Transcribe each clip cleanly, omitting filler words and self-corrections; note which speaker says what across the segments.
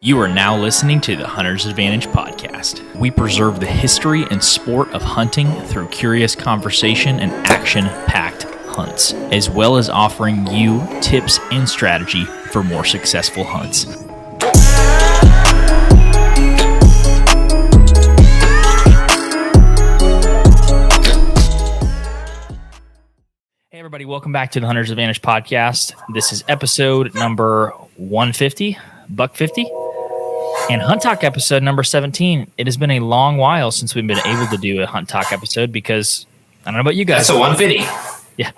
Speaker 1: You are now listening to the Hunter's Advantage podcast. We preserve the history and sport of hunting through curious conversation and action-packed hunts, as well as offering you tips and strategy for more successful hunts. Hey everybody, welcome back to the Hunter's Advantage podcast. This is episode number 150, buck 50. And Hunt Talk episode number 17. It has been a long while since we've been able to do a Hunt Talk episode because I don't know about you guys.
Speaker 2: That's a 150.
Speaker 1: Yeah.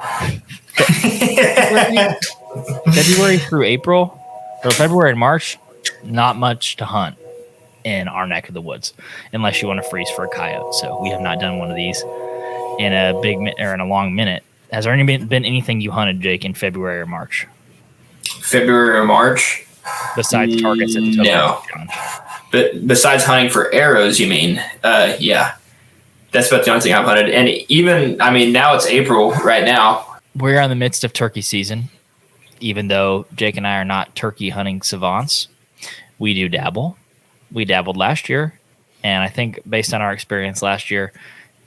Speaker 1: February through April, or February and March, not much to hunt in our neck of the woods unless you want to freeze for a coyote. So we have not done one of these in a in a long minute. Has there been anything you hunted, Jake, in February or March?
Speaker 2: February or March?
Speaker 1: Besides targets at the
Speaker 2: No. But besides hunting for arrows, you mean? Yeah. That's about the only thing I've hunted. And even, now it's April right now.
Speaker 1: We're in the midst of turkey season. Even though Jake and I are not turkey hunting savants, we do dabble. We dabbled last year. And I think based on our experience last year,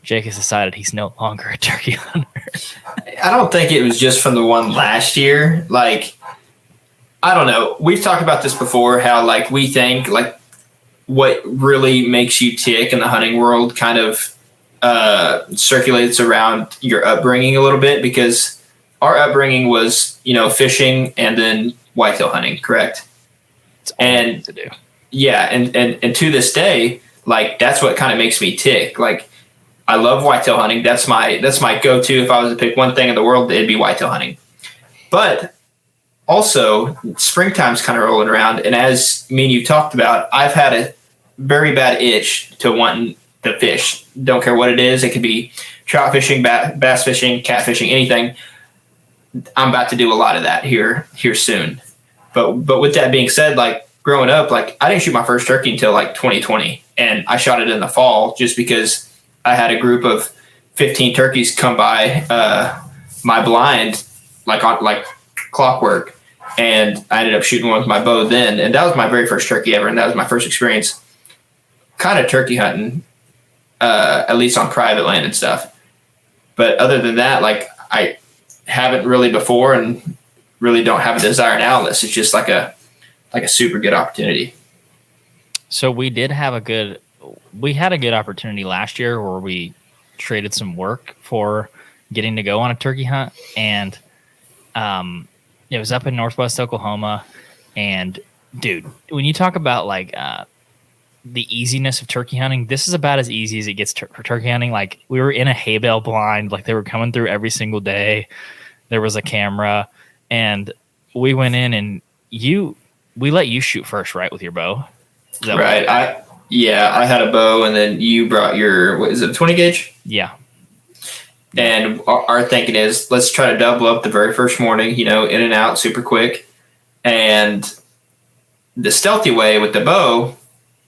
Speaker 1: Jake has decided he's no longer a turkey hunter.
Speaker 2: I don't think it was just from the one last year. I don't know. We've talked about this before, how we think what really makes you tick in the hunting world kind of circulates around your upbringing a little bit, because our upbringing was, fishing and then whitetail hunting, correct?
Speaker 1: It's all and to do.
Speaker 2: Yeah, and to this day, that's what kind of makes me tick. I love whitetail hunting. That's my go-to. If I was to pick one thing in the world, it'd be whitetail hunting. But also, springtime's kind of rolling around, and as me and you talked about, I've had a very bad itch to wanting to fish. Don't care what it is. It could be trout fishing, bass fishing, catfishing, anything. I'm about to do a lot of that here soon. But with that being said, growing up, I didn't shoot my first turkey until 2020, and I shot it in the fall just because I had a group of 15 turkeys come by my blind on clockwork. And I ended up shooting one with my bow then. And that was my very first turkey ever. And that was my first experience kind of turkey hunting, at least on private land and stuff. But other than that, I haven't really before and really don't have a desire now unless it's just like a super good opportunity.
Speaker 1: So we had a good opportunity last year where we traded some work for getting to go on a turkey hunt. And, it was up in Northwest Oklahoma, and dude, when you talk about the easiness of turkey hunting, this is about as easy as it gets for turkey hunting. We were in a hay bale blind, they were coming through every single day. There was a camera, and we went in, and we let you shoot first, right, with your bow?
Speaker 2: Right. I had a bow, and then you brought your, what is it, 20 gauge?
Speaker 1: Yeah.
Speaker 2: And our thinking is, let's try to double up the very first morning, in and out super quick. And the stealthy way with the bow,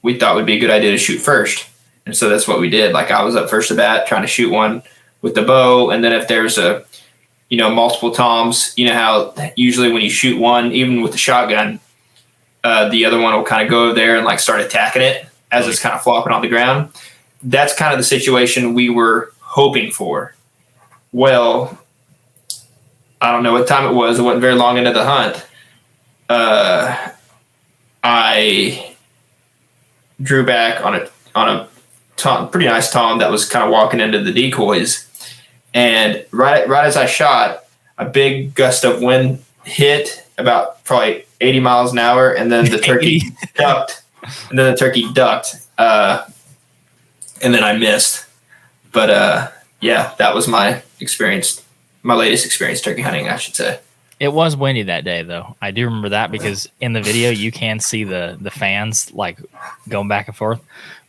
Speaker 2: we thought would be a good idea to shoot first. And so that's what we did. I was up first to bat trying to shoot one with the bow. And then if there's multiple toms, how usually when you shoot one, even with the shotgun, the other one will kind of go over there and start attacking it as it's kind of flopping on the ground. That's kind of the situation we were hoping for. Well, I don't know what time it was. It wasn't very long into the hunt. I drew back on a tom, pretty nice tom that was kind of walking into the decoys, and right as I shot, a big gust of wind hit about probably 80 miles an hour, and then the turkey ducked. And then I missed. But yeah, that was my experience, my latest experience turkey hunting, I should say.
Speaker 1: It was windy that day, though. I do remember that because in the video you can see the fans going back and forth.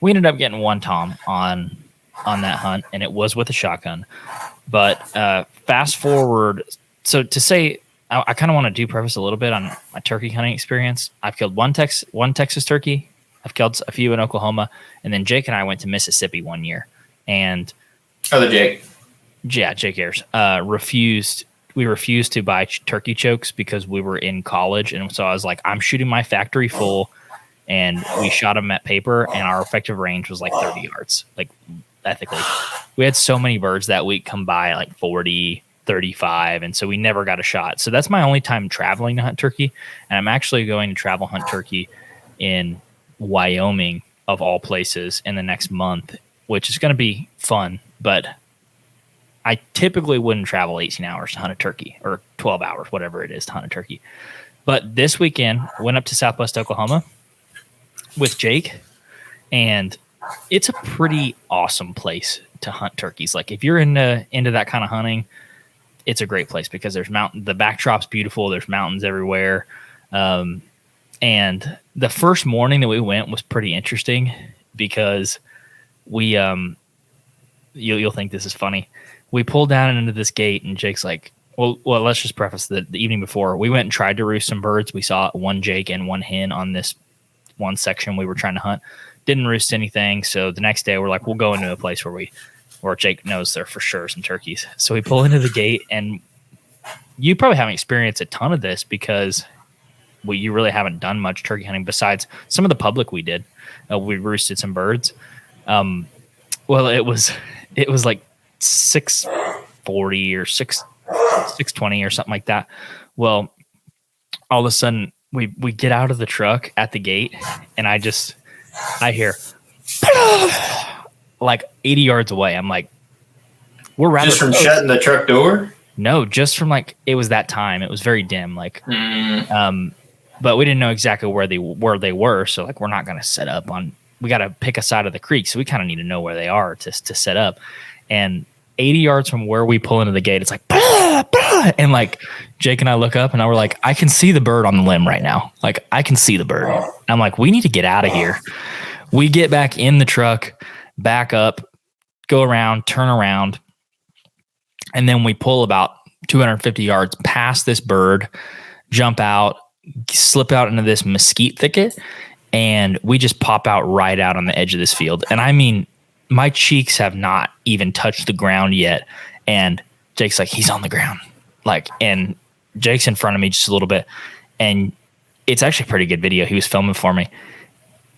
Speaker 1: We ended up getting one tom on that hunt, and it was with a shotgun. But fast forward, so to say, I kind of want to do preface a little bit on my turkey hunting experience. I've killed one Texas turkey. I've killed a few in Oklahoma, and then Jake and I went to Mississippi one year, and
Speaker 2: other Jake.
Speaker 1: Yeah, Jake Ayers refused to buy turkey chokes because we were in college. And so I was like, I'm shooting my factory full and we shot them at paper, and our effective range was like 30 yards, like ethically. We had so many birds that week come by like 40, 35, and so we never got a shot. So that's my only time traveling to hunt turkey, and I'm actually going to travel hunt turkey in Wyoming, of all places, in the next month, which is going to be fun. But I typically wouldn't travel 18 hours to hunt a turkey, or 12 hours, whatever it is, to hunt a turkey. But this weekend, went up to Southwest Oklahoma with Jake, and it's a pretty awesome place to hunt turkeys. Like, if you're into that kind of hunting, it's a great place because there's the backdrop's beautiful. There's mountains everywhere. And the first morning that we went was pretty interesting because we, you'll think this is funny. We pulled down into this gate, and Jake's like, well, let's just preface the evening before. We went and tried to roost some birds. We saw one Jake and one hen on this one section we were trying to hunt. Didn't roost anything. So the next day we're like, we'll go into a place where Jake knows there for sure some turkeys. So we pull into the gate, and you probably haven't experienced a ton of this because you really haven't done much turkey hunting besides some of the public we did. We roosted some birds. Well, it was like 6:40 or 6:20 or something like that. Well, all of a sudden we get out of the truck at the gate, and I hear like 80 yards away. I'm like, we're rather
Speaker 2: just from shutting the truck door?
Speaker 1: No, just from like, it was that time. It was very dim. Like, but we didn't know exactly where they were. So like, we're not going to set up on, we got to pick a side of the creek. So we kind of need to know where they are to set up. And 80 yards from where we pull into the gate, it's like, bah, bah, and like Jake and I look up, and we're like, I can see the bird on the limb right now. Like, I can see the bird. I'm like, we need to get out of here. We get back in the truck, back up, go around, turn around. And then we pull about 250 yards past this bird, jump out, slip out into this mesquite thicket, and we just pop out right out on the edge of this field. And I mean, my cheeks have not even touched the ground yet. And Jake's like, he's on the ground. Like, and Jake's in front of me just a little bit. And it's actually a pretty good video. He was filming for me.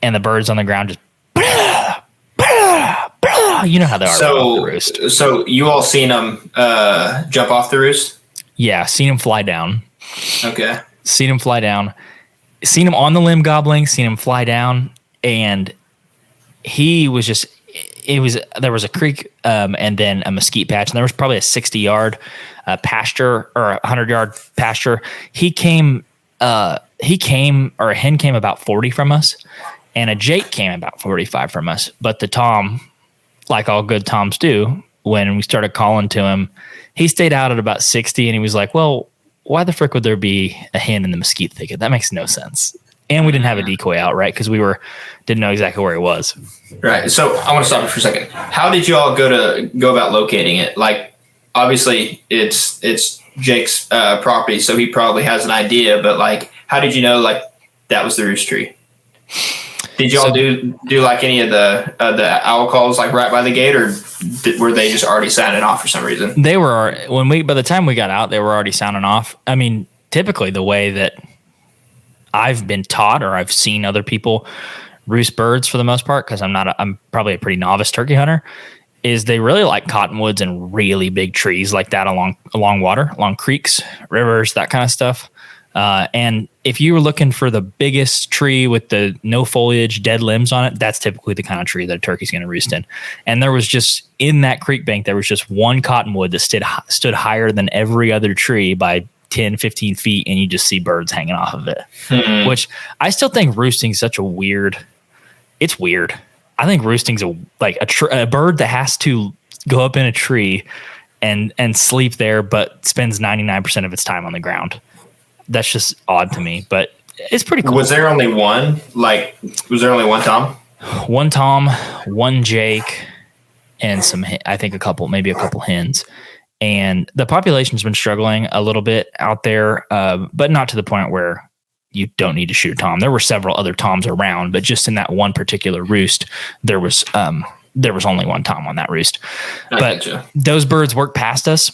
Speaker 1: And the bird's on the ground just, blah, blah, blah. You know how they are. Off the roost.
Speaker 2: So you all seen them jump off the roost?
Speaker 1: Yeah, seen him fly down.
Speaker 2: Okay.
Speaker 1: Seen him fly down. Seen him on the limb gobbling, seen him fly down. And he was just, there was a creek and then a mesquite patch, and there was probably a 60-yard pasture or a 100-yard pasture. A hen came about 40 from us, and a Jake came about 45 from us. But the Tom, like all good Toms do, when we started calling to him, he stayed out at about 60, and he was like, well, why the frick would there be a hen in the mesquite thicket? That makes no sense. And we didn't have a decoy out, right? Because we didn't know exactly where he was.
Speaker 2: Right. So I want to stop you for a second. How did you all go about locating it? Like, obviously it's Jake's property, so he probably has an idea. But like, how did you know like that was the roost tree? Did y'all do like any of the owl calls like right by the gate, or were they just already sounding off for some reason?
Speaker 1: They were by the time we got out, they were already sounding off. I mean, typically the way that I've been taught, or I've seen other people roost birds for the most part, because I'm probably a pretty novice turkey hunter, is they really like cottonwoods and really big trees like that along water, along creeks, rivers, that kind of stuff. And if you were looking for the biggest tree with the no foliage, dead limbs on it, that's typically the kind of tree that a turkey's going to roost in. And there was just, in that creek bank, there was just one cottonwood that stood higher than every other tree by 10, 15 feet, and you just see birds hanging off of it, which I still think roosting is such a weird. It's weird. I think roosting's a bird that has to go up in a tree and sleep there, but spends 99% of its time on the ground. That's just odd to me, but it's pretty cool.
Speaker 2: Was there only one? Like, was there only one Tom?
Speaker 1: One Tom, one Jake, and maybe a couple hens. And the population's been struggling a little bit out there, but not to the point where you don't need to shoot a Tom. There were several other Toms around, but just in that one particular roost, there was only one Tom on that roost. But those birds worked past us,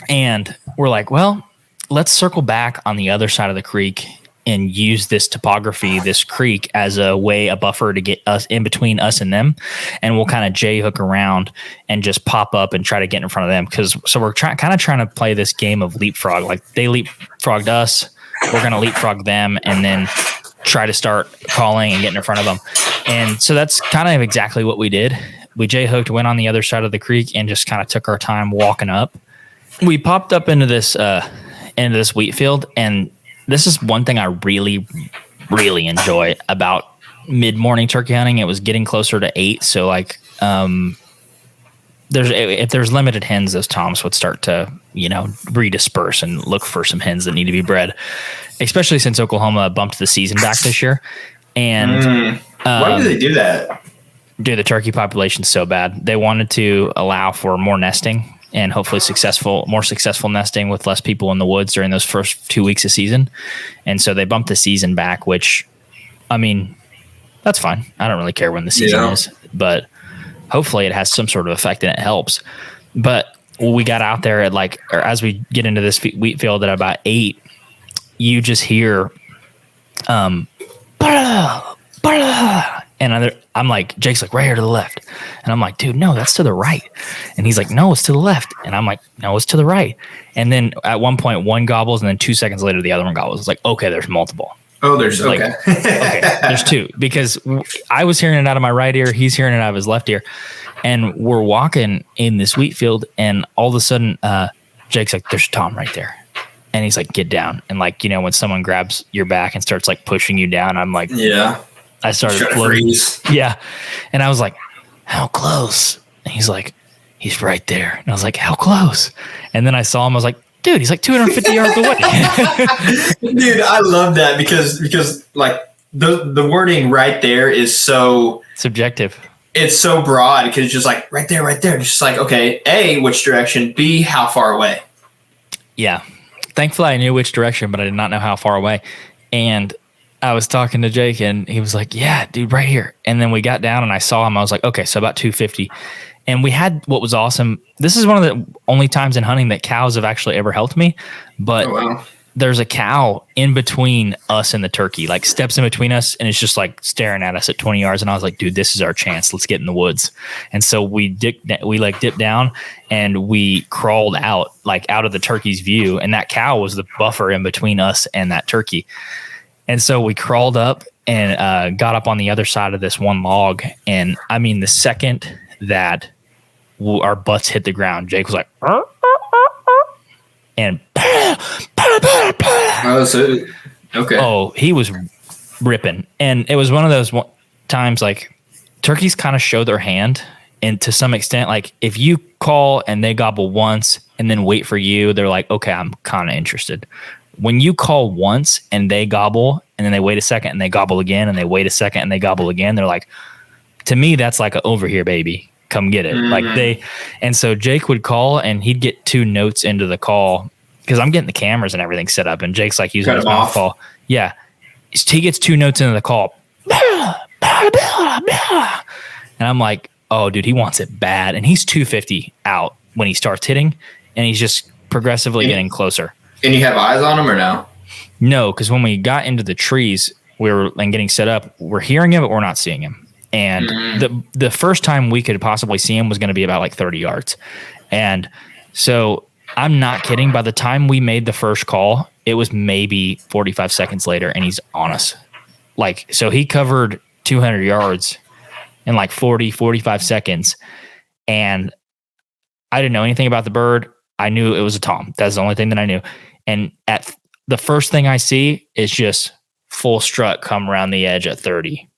Speaker 1: and we're like, well, let's circle back on the other side of the creek and use this topography, this creek, as a buffer to get us in between us and them. And we'll kind of J-hook around and just pop up and try to get in front of them. So we're kind of trying to play this game of leapfrog. Like they leapfrogged us, we're going to leapfrog them, and then try to start calling and getting in front of them. And so that's kind of exactly what we did. We J-hooked, went on the other side of the creek, and just kind of took our time walking up. We popped up into this wheat field, and this is one thing I really, really enjoy about mid-morning turkey hunting. It was getting closer to 8, so like if there's limited hens, those toms would start to redisperse and look for some hens that need to be bred, especially since Oklahoma bumped the season back this year. And
Speaker 2: why do they do that?
Speaker 1: Dude, the turkey population's so bad. They wanted to allow for more nesting and hopefully more successful nesting with less people in the woods during those first 2 weeks of season. And so they bumped the season back, which, I mean, that's fine. I don't really care when the season is, but hopefully it has some sort of effect and it helps. But we got out there as we get into this wheat field at about 8, you just hear, and I'm like, Jake's like, right here to the left. And I'm like, dude, no, that's to the right. And he's like, no, it's to the left. And I'm like, no, it's to the right. And then at one point, one gobbles, and then 2 seconds later, the other one gobbles. It's like, okay, there's multiple.
Speaker 2: Oh, there's okay.
Speaker 1: Okay, there's 2, because I was hearing it out of my right ear. He's hearing it out of his left ear. And we're walking in this wheat field, and all of a sudden, Jake's like, there's a tom right there. And he's like, get down. And like, when someone grabs your back and starts like pushing you down, I'm like,
Speaker 2: yeah.
Speaker 1: I started floating. Yeah. And I was like, how close? And he's like, he's right there. And I was like, how close? And then I saw him. I was like, dude, he's like 250 yards away.
Speaker 2: Dude, I love that because like the wording right there is so
Speaker 1: subjective.
Speaker 2: It's so broad because it's just like right there. Just like, okay, A, which direction? B, how far away?
Speaker 1: Yeah. Thankfully, I knew which direction, but I did not know how far away. And I was talking to Jake, and he was like, yeah, dude, right here. And then we got down, and I saw him. I was like, okay, so about 250. And we had what was awesome. This is one of the only times in hunting that cows have actually ever helped me. But there's a cow in between us and the turkey, like steps in between us, and it's just like staring at us at 20 yards. And I was like, dude, this is our chance. Let's get in the woods. And so we dipped down, and we crawled out of the turkey's view. And that cow was the buffer in between us and that turkey. And so we crawled up and got up on the other side of this one log. And I mean, the second that our butts hit the ground, Jake was like, and
Speaker 2: okay.
Speaker 1: Oh, he was ripping. And it was one of those times like turkeys kind of show their hand. And to some extent, like if you call and they gobble once and then wait for you, they're like, okay, I'm kind of interested. When you call once and they gobble and then they wait a second and they gobble again and they wait a second and they gobble again, they're like, to me, that's like a over here, baby, come get it. Mm-hmm. And so Jake would call and he'd get 2 notes into the call because I'm getting the cameras and everything set up, and Jake's like using his mouth call. Yeah. He gets 2 notes into the call. And I'm like, oh dude, he wants it bad. And he's 250 out when he starts hitting, and he's just progressively getting closer.
Speaker 2: And you have eyes on him or no?
Speaker 1: No, because when we got into the trees, and getting set up, we're hearing him, but we're not seeing him. And the first time we could possibly see him was going to be about like 30 yards. And so I'm not kidding. By the time we made the first call, it was maybe 45 seconds later, and he's on us. Like, so he covered 200 yards in like 45 seconds. And I didn't know anything about the bird. I knew it was a tom. That's the only thing that I knew. And at the first thing I see is just full strut come around the edge at 30.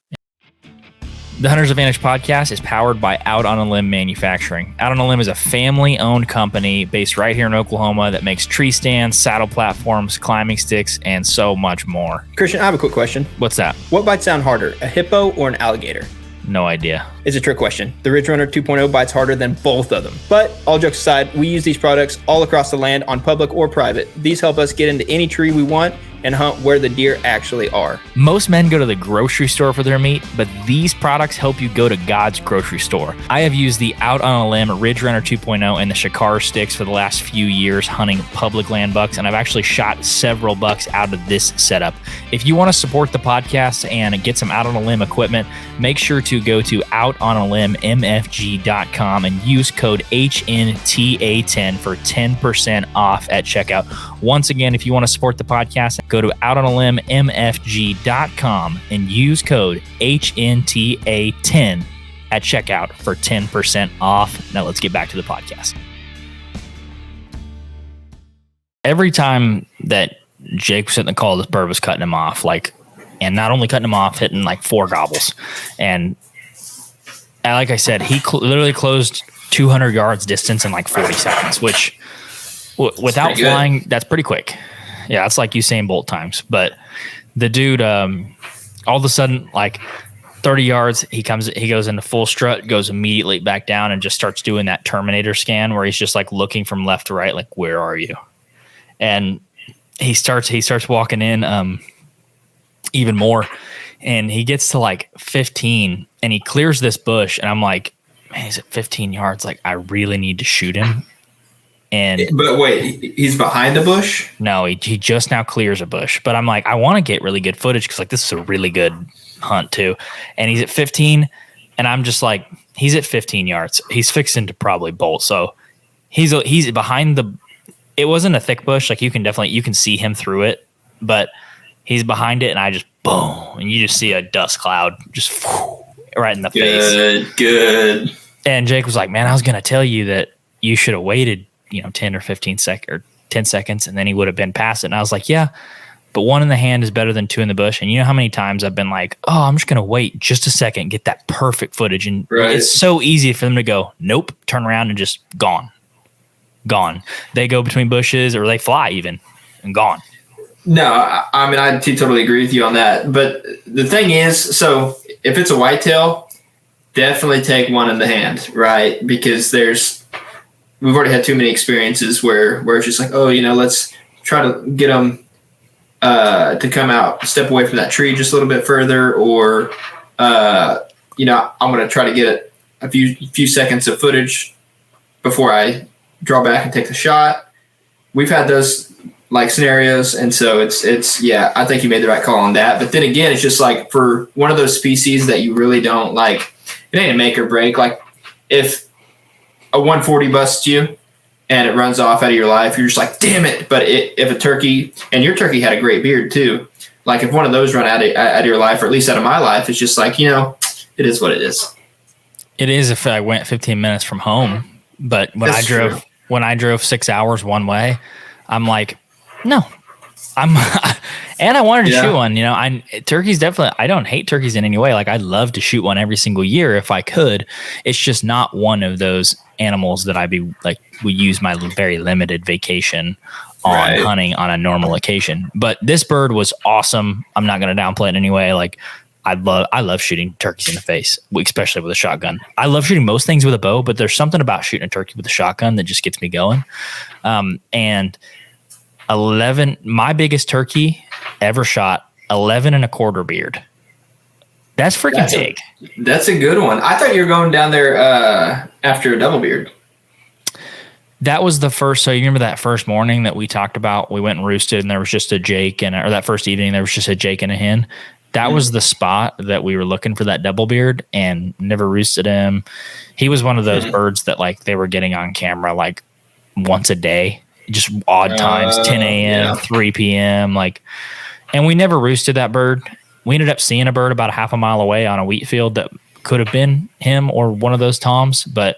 Speaker 1: The Hunter's Advantage podcast is powered by Out on a Limb Manufacturing. Out on a Limb is a family-owned company based right here in Oklahoma that makes tree stands, saddle platforms, climbing sticks, and so much more.
Speaker 3: Christian, I have a quick question.
Speaker 1: What's that?
Speaker 3: What bites down harder, a hippo or an alligator?
Speaker 1: No idea.
Speaker 3: It's a trick question. The Ridge Runner 2.0 bites harder than both of them. But all jokes aside, we use these products all across the land on public or private. These help us get into any tree we want and hunt where the deer actually are.
Speaker 1: Most men go to the grocery store for their meat, but these products help you go to God's grocery store. I have used the Out on a Limb Ridge Runner 2.0 and the Shakar sticks for the last few years hunting public land bucks, and I've actually shot several bucks out of this setup. If you want to support the podcast and get some Out on a Limb equipment, make sure to go to outonalimbmfg.com and use code HNTA10 for 10% off at checkout. Once again, if you want to support the podcast, go to outonalimbmfg.com and use code HNTA10 at checkout for 10% off. Now let's get back to the podcast. Every time that Jake was hitting the call, this bird was cutting him off, and not only cutting him off, hitting 4 gobbles. And like I said, he literally closed 200 yards distance in 40 seconds, which without flying, that's pretty quick. Yeah, it's like Usain Bolt times. But the dude, all of a sudden, 30 yards, he goes into full strut, goes immediately back down, and just starts doing that Terminator scan where he's just looking from left to right, where are you? And he starts walking in even more, and he gets to 15, and he clears this bush, and I'm like, man, he's at 15 yards. I really need to shoot him.
Speaker 2: But wait, he's behind the bush?
Speaker 1: No, he just now clears a bush. But I'm like, I want to get really good footage because this is a really good hunt too. And he's at 15, and I'm just like, he's at 15 yards. He's fixing to probably bolt. So he's behind the. It wasn't a thick bush. You can see him through it, but he's behind it, and I just boom, and you just see a dust cloud just right in the face. Good. And Jake was like, man, I was gonna tell you that you should have waited 10 or 10 seconds, and then he would have been past it. And I was like, yeah, but 1 in the hand is better than 2 in the bush. And you know how many times I've been like, oh, I'm just going to wait just a second, get that perfect footage. And It's so easy for them to go, nope, turn around and just gone. They go between bushes, or they fly even, and gone.
Speaker 2: No, I mean, I totally agree with you on that. But the thing is, so if it's a whitetail, definitely take 1 in the hand, right? Because we've already had too many experiences where it's just let's try to get them to come out, step away from that tree just a little bit further, or I'm going to try to get a few seconds of footage before I draw back and take the shot. We've had those scenarios, and so it's yeah, I think you made the right call on that. But then again, it's just for one of those species that you really don't like, it ain't a make or break. If a 140 busts you and it runs off out of your life, you're just damn it. But if a turkey, and your turkey had a great beard too, if one of those run out of your life, or at least out of my life, it's just it is what it is.
Speaker 1: It is if I went 15 minutes from home, but when I drove 6 hours one way, I'm like, no, and I wanted to shoot one. Turkeys definitely. I don't hate turkeys in any way. I'd love to shoot one every single year if I could. It's just not one of those animals that would use my very limited vacation on hunting on a normal occasion. But this bird was awesome. I'm not going to downplay it in any way. I love shooting turkeys in the face, especially with a shotgun. I love shooting most things with a bow, but there's something about shooting a turkey with a shotgun that just gets me going. And 11, my biggest turkey ever shot, 11 and a quarter beard. That's freaking big.
Speaker 2: That's a good one. I thought you were going down there after a double beard.
Speaker 1: That was the first. So you remember that first morning that we talked about? We went and roosted, and there was just a Jake, or that first evening there was just a Jake and a hen. That was the spot that we were looking for that double beard, and never roosted him. He was one of those birds that they were getting on camera once a day. Just odd times, 10 a.m., 3 p.m. And we never roosted that bird. We ended up seeing a bird about a half a mile away on a wheat field that could have been him or one of those toms, but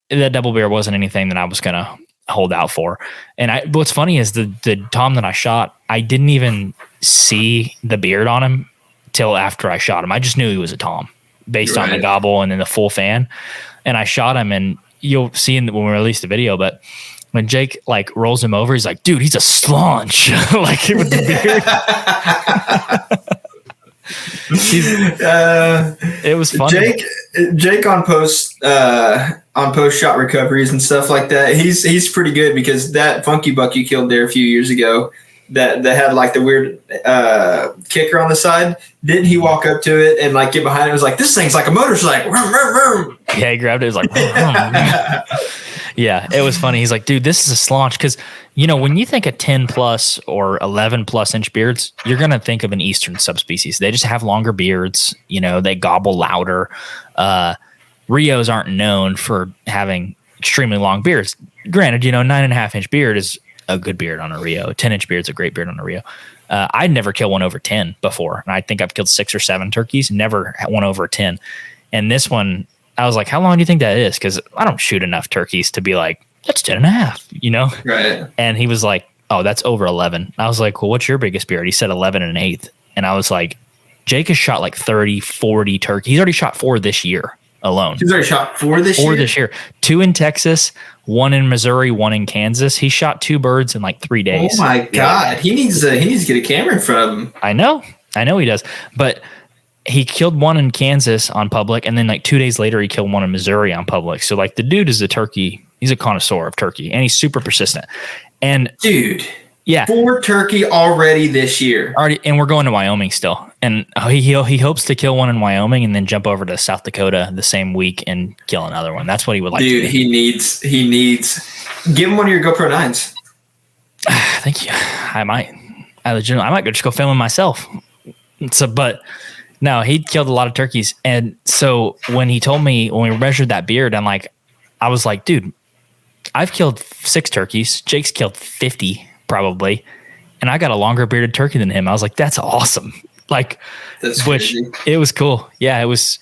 Speaker 1: that double beard wasn't anything that I was going to hold out for. And what's funny is the tom that I shot, I didn't even see the beard on him till after I shot him. I just knew he was a tom based on the gobble and then the full fan. And I shot him, and you'll see when we release the video, but when Jake rolls him over, he's like, dude, he's a slaunch. With the beard. It was funny.
Speaker 2: Jake on post shot recoveries and stuff like that. He's pretty good, because that funky buck you killed there a few years ago, that had like the weird kicker on the side. Didn't he walk up to it and like get behind it? It was like, this thing's like a motorcycle.
Speaker 1: Yeah, he grabbed it. It was like, yeah, it was funny. He's like, dude, this is a slaunch. Because, when you think of 10 plus or 11 plus inch beards, you're going to think of an Eastern subspecies. They just have longer beards. They gobble louder. Rios aren't known for having extremely long beards. Granted, 9.5 inch beard is a good beard on a Rio. 10-inch beard is a great beard on a Rio. I'd never kill one over 10 before. And I think I've killed 6 or 7 turkeys, never one over 10. And this one, I was like, how long do you think that is? Because I don't shoot enough turkeys to be like, that's 10.5,
Speaker 2: Right.
Speaker 1: And he was like, oh, that's over 11. I was like, well, what's your biggest beard? He said 11 1/8. And I was like, Jake has shot like 30, 40 turkeys. He's already shot 4 this year alone.
Speaker 2: He's already shot 4 this year?
Speaker 1: 4 this year. 2 in Texas, 1 in Missouri, 1 in Kansas. He shot 2 birds in like 3 days.
Speaker 2: Oh my God. He needs to get a camera in front of him.
Speaker 1: I know he does. But he killed 1 in Kansas on public, and then like 2 days later he killed 1 in Missouri on public. So like the dude is a turkey. He's a connoisseur of turkey, and he's super persistent. And
Speaker 2: dude,
Speaker 1: yeah,
Speaker 2: 4 turkey already this year.
Speaker 1: And we're going to Wyoming still. And he hopes to kill 1 in Wyoming and then jump over to South Dakota the same week and kill another one. That's what he would like to do.
Speaker 2: He needs give him one of your GoPro 9s.
Speaker 1: Thank you. I might just go film him myself. But no, he killed a lot of turkeys. And so when he told me, when we measured that beard, I was like, dude, I've killed 6 turkeys. Jake's killed 50 probably. And I got a longer bearded turkey than him. I was like, that's awesome.
Speaker 2: That's crazy.
Speaker 1: It was cool. Yeah, it was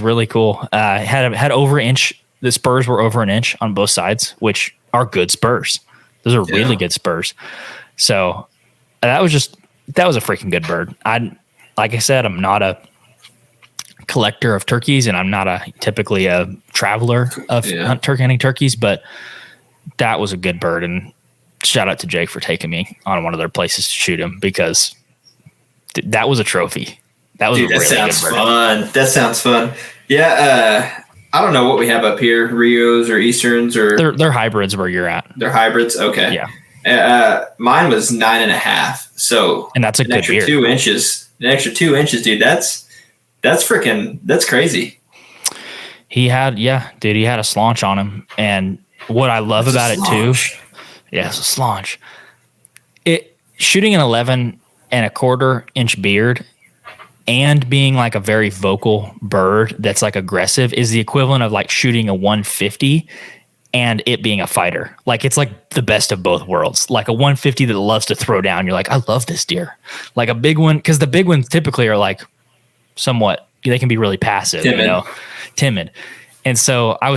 Speaker 1: really cool. Had over an inch. The spurs were over an inch on both sides, which are good spurs. Those are really good spurs. So that was a freaking good bird. Like I said, I'm not a collector of turkeys, and I'm not typically a traveler of turkey hunting turkeys, but that was a good bird. And shout out to Jake for taking me on one of their places to shoot him, because that was a trophy. That was that sounds fun.
Speaker 2: That sounds fun. Yeah. I don't know what we have up here, Rios or Easterns or
Speaker 1: they're hybrids where you're at.
Speaker 2: They're hybrids. Okay.
Speaker 1: Yeah.
Speaker 2: Mine was 9.5. So,
Speaker 1: and that's a good beard.
Speaker 2: 2 inches, an extra 2 inches, dude. That's crazy. He had a slaunch on him. And what I love about it too. Yeah, it's a slaunch. Shooting an 11.25 inch beard and being like a very vocal bird that's like aggressive is the equivalent of like shooting a 150 and it being a fighter. Like, it's like the best of both worlds. Like a 150 that loves to throw down. You're like, I love this deer. Like a big one, because the big ones typically are like somewhat, they can be really passive, timid. And so I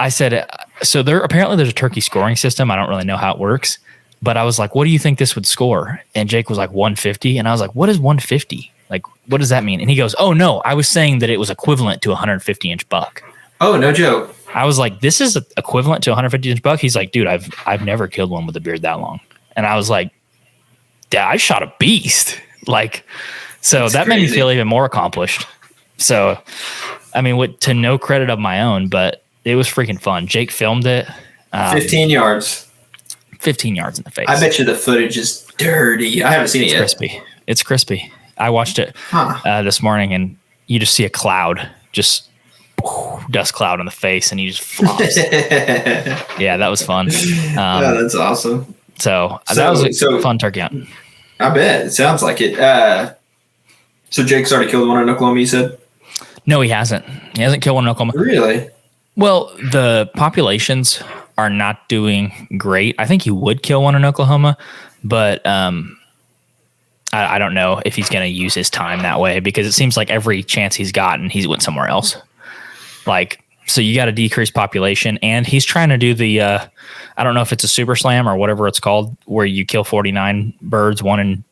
Speaker 2: said, so there's a turkey scoring system. I don't really know how it works, but I was like, what do you think this would score? And Jake was like 150. And I was like, what is 150? Like, what does that mean? And he goes, oh no, I was saying that it was equivalent to a 150 inch buck. Oh, no joke.
Speaker 1: I was like, this is equivalent to a 150 inch buck. He's like, dude, I've never killed one with a beard that long. And I was like, yeah, I shot a beast. Like, so that's that crazy. Made me feel even more accomplished. So, I mean, to no credit of my own, but it was freaking fun. Jake filmed it.
Speaker 2: 15 yards.
Speaker 1: 15 yards in the face.
Speaker 2: I bet you the footage is dirty. I haven't seen it yet.
Speaker 1: It's crispy. I watched it this morning, and you just see a cloud, just dust cloud in the face, and he just flops. Yeah, that was fun.
Speaker 2: That's awesome.
Speaker 1: So that was a fun turkey hunt.
Speaker 2: I bet. It sounds like it. So Jake's already killed one in Oklahoma, you said?
Speaker 1: No, he hasn't. He hasn't killed one in Oklahoma.
Speaker 2: Really?
Speaker 1: Well, the populations are not doing great. I think he would kill one in Oklahoma, but I don't know if he's going to use his time that way, because it seems like every chance he's gotten, he's went somewhere else. Like, so you got to decrease population, and he's trying to do the, I don't know if it's a super slam or whatever it's called, where you kill 49 birds, one in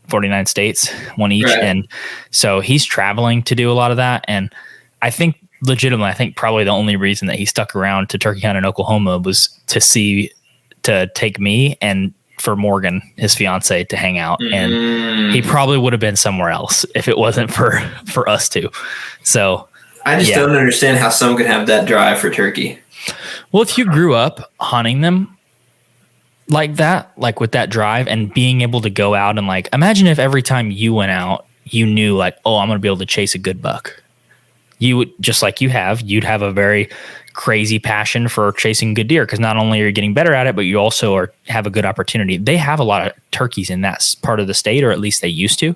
Speaker 1: 49 states, one each. Right. And so he's traveling to do a lot of that. And I think legitimately, probably the only reason that he stuck around to turkey hunt in Oklahoma was to take me and for Morgan, his fiance, to hang out. And he probably would have been somewhere else if it wasn't for us two. So
Speaker 2: I just don't understand how someone could have that drive for turkey.
Speaker 1: Well, if you grew up hunting them, like that, like with that drive and being able to go out and like, imagine if every time you went out, you knew like, oh, I'm going to be able to chase a good buck. You would, just like you'd have a very crazy passion for chasing good deer, because not only are you getting better at it, but you also have a good opportunity. They have a lot of turkeys in that part of the state, or at least they used to.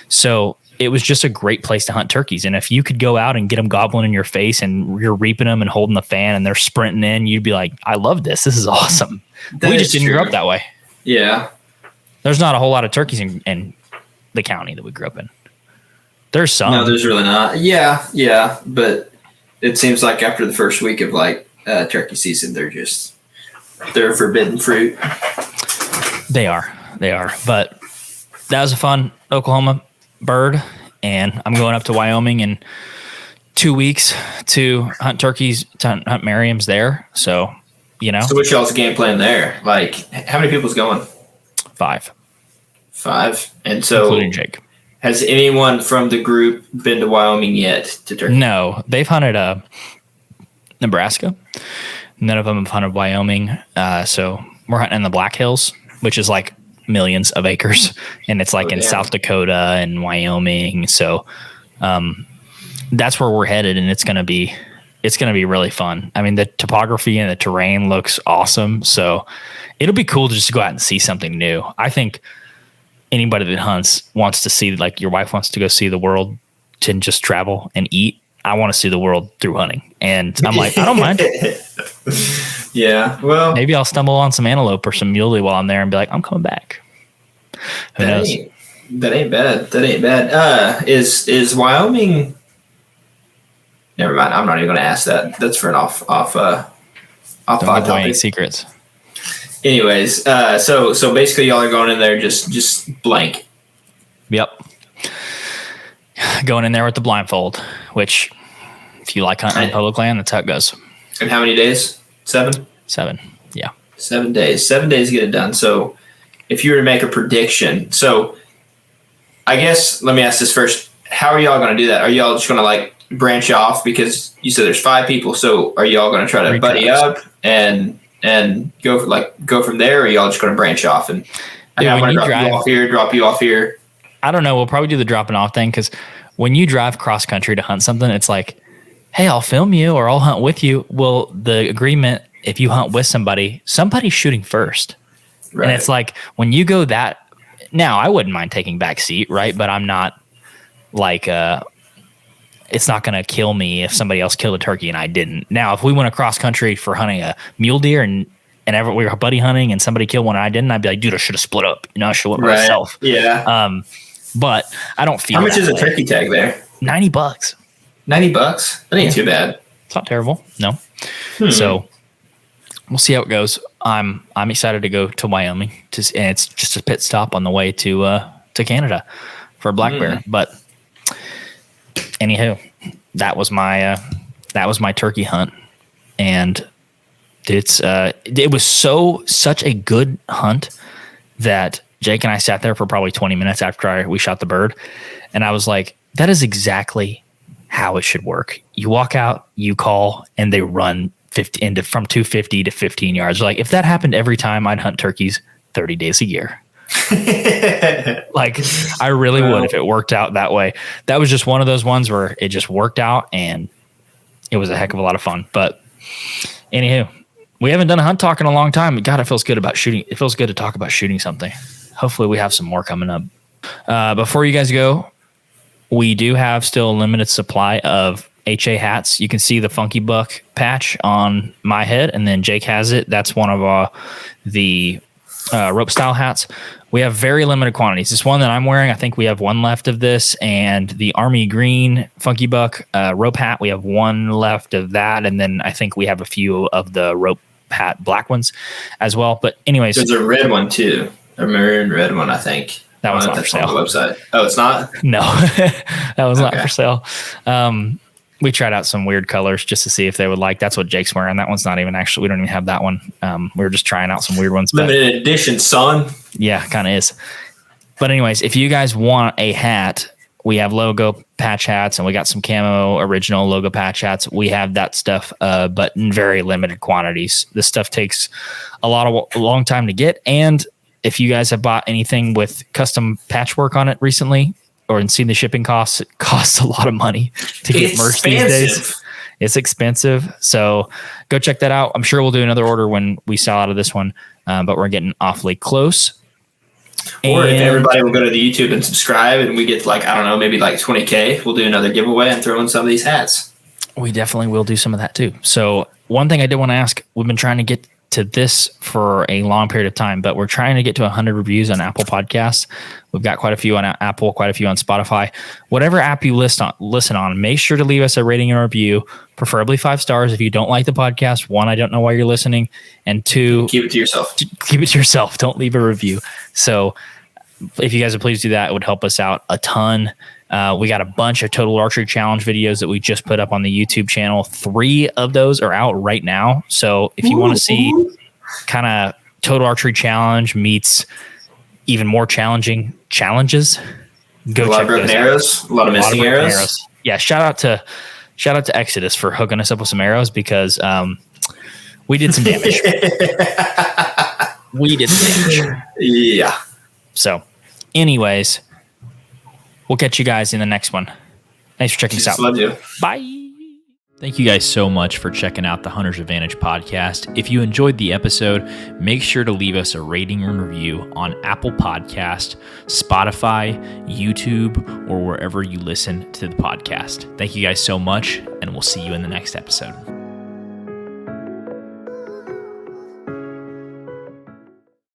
Speaker 1: So it was just a great place to hunt turkeys. And if you could go out and get them gobbling in your face and you're reaping them and holding the fan and they're sprinting in, you'd be like, I love this. This is awesome. We just didn't grow up that way.
Speaker 2: Yeah.
Speaker 1: There's not a whole lot of turkeys in the county that we grew up in. There's some.
Speaker 2: No, there's really not. Yeah. But it seems like after the first week of like turkey season, they're forbidden fruit.
Speaker 1: They are. But that was a fun Oklahoma bird, and I'm going up to Wyoming in 2 weeks to hunt turkeys, to hunt Merriam's there. So, you know.
Speaker 2: So what's y'all's game plan there? Like, how many people's going?
Speaker 1: 5.
Speaker 2: And so,
Speaker 1: including Jake.
Speaker 2: Has anyone from the group been to Wyoming yet to turkey?
Speaker 1: No, they've hunted Nebraska. None of them have hunted Wyoming. So we're hunting in the Black Hills, which is like millions of acres, and it's like in South Dakota and Wyoming. So that's where we're headed, and it's gonna be really fun. I mean, the topography and the terrain looks awesome, so it'll be cool to just go out and see something new. I think anybody that hunts wants to see, like your wife wants to go see the world, to just travel and eat. I want to see the world through hunting, and I'm like, I don't mind.
Speaker 2: Yeah, well,
Speaker 1: maybe I'll stumble on some antelope or some muley while I'm there and be like, I'm coming back. Who knows?
Speaker 2: That ain't bad. Is Wyoming? Never mind. I'm not even going to ask that. That's for an off topic.
Speaker 1: Secrets.
Speaker 2: Anyways, so basically, y'all are going in there just blank.
Speaker 1: Yep. Going in there with the blindfold, which, if you like hunting in public land, that's how it goes.
Speaker 2: And how many days? 7?
Speaker 1: 7. Yeah.
Speaker 2: 7 days. 7 days to get it done. So if you were to make a prediction, so I guess let me ask this first. How are y'all going to do that? Are y'all just going to like branch off, because you said there's 5 people? So are y'all going to try to buddy up and go from there, or are y'all just going to branch off and I'm going to drop you off here?
Speaker 1: I don't know. We'll probably do the dropping off thing, because when you drive cross country to hunt something, it's like, hey, I'll film you or I'll hunt with you. Well, the agreement, if you hunt with somebody's shooting first. Right. And it's like, when you go that, now I wouldn't mind taking back seat, right? But I'm not like, it's not going to kill me if somebody else killed a turkey and I didn't. Now, if we went across country for hunting a mule deer and we were buddy hunting and somebody killed one and I didn't, I'd be like, dude, I should have split up. I should have went myself.
Speaker 2: Yeah.
Speaker 1: But I don't feel.
Speaker 2: How much is a turkey tag there?
Speaker 1: $90.
Speaker 2: $90? That ain't too bad.
Speaker 1: It's not terrible. No. So we'll see how it goes. I'm excited to go to Wyoming, and it's just a pit stop on the way to Canada for a black bear. But anywho, that was my turkey hunt, and it was such a good hunt that Jake and I sat there for probably 20 minutes after we shot the bird, and I was like, that is exactly how it should work. You walk out, you call, and they run from 250 to 15 yards. Like, if that happened every time, I'd hunt turkeys 30 days a year. Like, I really would if it worked out that way. That was just one of those ones where it just worked out, and it was a heck of a lot of fun. But anywho, we haven't done a hunt talk in a long time. God, it feels good about shooting. It feels good to talk about shooting something. Hopefully we have some more coming up. Before you guys go, we do have still a limited supply of HA hats. You can see the Funky Buck patch on my head, and then Jake has it. That's one of the rope style hats. We have very limited quantities. This one that I'm wearing, I think we have one left of this, and the Army Green Funky Buck rope hat, we have one left of that, and then I think we have a few of the rope hat black ones as well. But anyways,
Speaker 2: there's a red one too, a maroon red one, I think.
Speaker 1: That one's not for sale.
Speaker 2: On the website. Oh, it's not?
Speaker 1: No, that was not for sale. We tried out some weird colors just to see if they would like. That's what Jake's wearing. That one's not even actually, we don't even have that one. We were just trying out some weird ones.
Speaker 2: Limited edition, son.
Speaker 1: Yeah, kind of is. But anyways, if you guys want a hat we have logo patch hats, and we got some camo original logo patch hats. We have that stuff, but in very limited quantities. This stuff takes a long time to get. And if you guys have bought anything with custom patchwork on it recently, or seen the shipping costs, it costs a lot of money to get merch these days. It's expensive. So go check that out. I'm sure we'll do another order when we sell out of this one, but we're getting awfully close.
Speaker 2: Or if everybody will go to the YouTube and subscribe and we get like, I don't know, maybe like 20K, we'll do another giveaway and throw in some of these hats.
Speaker 1: We definitely will do some of that too. So one thing I did want to ask, we've been trying to get to this for a long period of time, but we're trying to get to 100 reviews on Apple Podcasts. We've got quite a few on Apple, quite a few on Spotify. Whatever app you listen on, make sure to leave us a rating and a review, preferably 5 stars. If you don't like the podcast, 1, I don't know why you're listening, and 2,
Speaker 2: keep it to yourself.
Speaker 1: Keep it to yourself. Don't leave a review. So if you guys would please do that, it would help us out a ton. We got a bunch of Total Archery Challenge videos that we just put up on the YouTube channel. 3 of those are out right now. So if you want to see kind of Total Archery Challenge meets even more challenging challenges, go check those out. A lot of broken
Speaker 2: arrows, a lot of missing arrows.
Speaker 1: Yeah, shout out to Exodus for hooking us up with some arrows, because we did some damage.
Speaker 2: Yeah.
Speaker 1: So, anyways, we'll catch you guys in the next one. Thanks for checking us out.
Speaker 2: Love you.
Speaker 1: Bye. Thank you guys so much for checking out the Hunter's Advantage podcast. If you enjoyed the episode, make sure to leave us a rating and review on Apple Podcast, Spotify, YouTube, or wherever you listen to the podcast. Thank you guys so much, and we'll see you in the next episode.